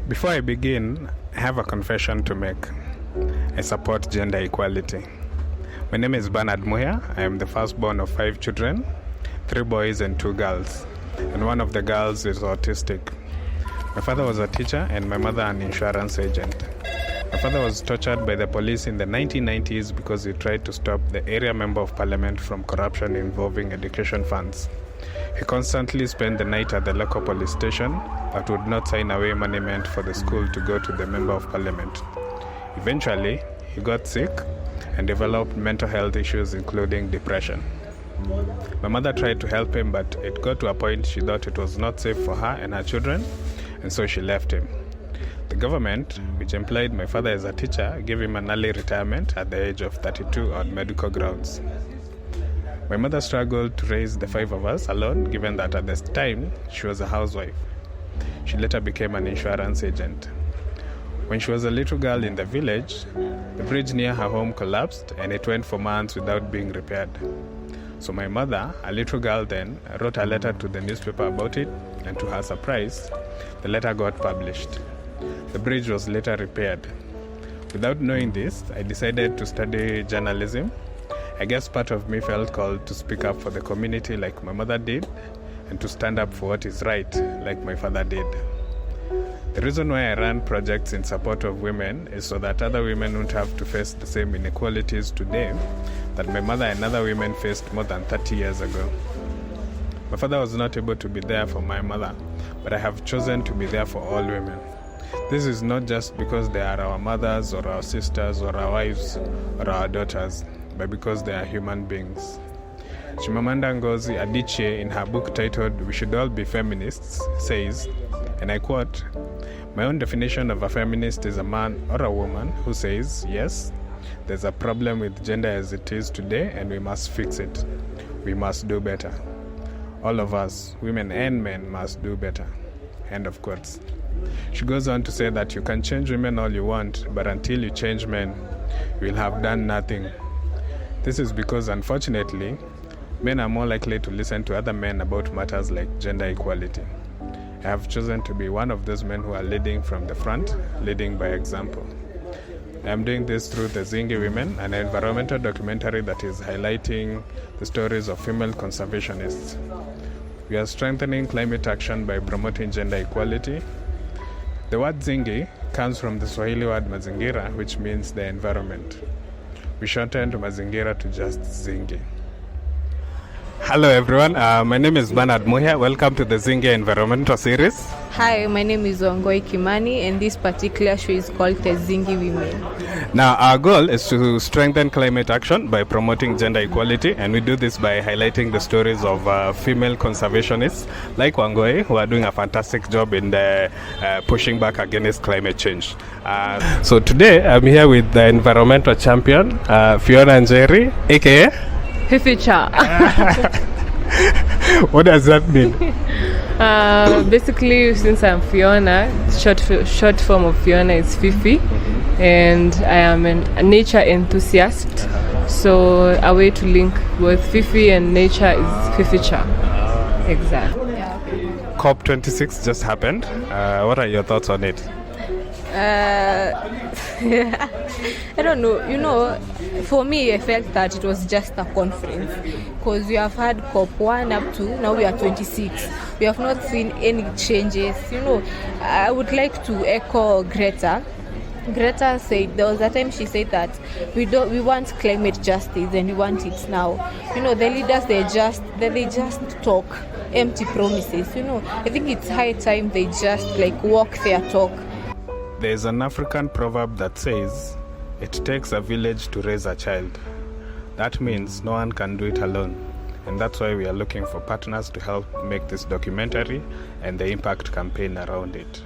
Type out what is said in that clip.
Before I begin, I have a confession to make. I support gender equality. My name is Bernard Muhia. I am the firstborn of 5 children, 3 boys and 2 girls. And one of the girls is autistic. My father was a teacher and my mother an insurance agent. My father was tortured by the police in the 1990s because he tried to stop the area member of parliament from corruption involving education funds. He constantly spent the night at the local police station but would not sign away money meant for the school to go to the member of parliament. Eventually, he got sick and developed mental health issues including depression. My mother tried to help him, but it got to a point she thought it was not safe for her and her children, and so she left him. The government, which employed my father as a teacher, gave him an early retirement at the age of 32 on medical grounds. My mother struggled to raise the 5 of us alone, given that at this time she was a housewife. She later became an insurance agent. When she was a little girl in the village, the bridge near her home collapsed and it went for months without being repaired. So my mother, a little girl then, wrote a letter to the newspaper about it, and to her surprise, the letter got published. The bridge was later repaired. Without knowing this, I decided to study journalism. I guess part of me felt called to speak up for the community like my mother did, and to stand up for what is right like my father did. The reason why I run projects in support of women is so that other women won't have to face the same inequalities today that my mother and other women faced more than 30 years ago. My father was not able to be there for my mother, but I have chosen to be there for all women. This is not just because they are our mothers or our sisters or our wives or our daughters, but because they are human beings. Chimamanda Ngozi Adichie, in her book titled "We Should All Be Feminists," says, and I quote, "My own definition of a feminist is a man or a woman who says, yes, there's a problem with gender as it is today and we must fix it. We must do better. All of us, women and men, must do better." End of quotes. She goes on to say that you can change women all you want, but until you change men, you will have done nothing. This is because, unfortunately, men are more likely to listen to other men about matters like gender equality. I have chosen to be one of those men who are leading from the front, leading by example. I am doing this through the Zingi Women, an environmental documentary that is highlighting the stories of female conservationists. We are strengthening climate action by promoting gender equality. The word Zingi comes from the Swahili word mazingira, which means the environment. We shortened mazingira to just Zingi. Hello everyone, my name is Bernard Muhia. Welcome to the Zingi Environmental Series. Hi, my name is Wangoi Kimani, and this particular show is called the Zingi Women. Now, our goal is to strengthen climate action by promoting gender equality, and we do this by highlighting the stories of female conservationists like Wangoi, who are doing a fantastic job in pushing back against climate change. So today, I'm here with the environmental champion, Fiona Njeri, aka Fificha. What does that mean? Basically, since I'm Fiona, short form of Fiona is Fifi, and I am a nature enthusiast. So a way to link both Fifi and nature is Fificha. Exactly. COP26 just happened. What are your thoughts on it? I don't know. For me, I felt that it was just a conference because we have had COP1 up to now. We are 26. We have not seen any changes. I would like to echo Greta. Greta said there was a time she said that we want climate justice and we want it now. The leaders they just talk empty promises. I think it's high time they just walk their talk. There is an African proverb that says, "It takes a village to raise a child." That means no one can do it alone. And that's why we are looking for partners to help make this documentary and the impact campaign around it.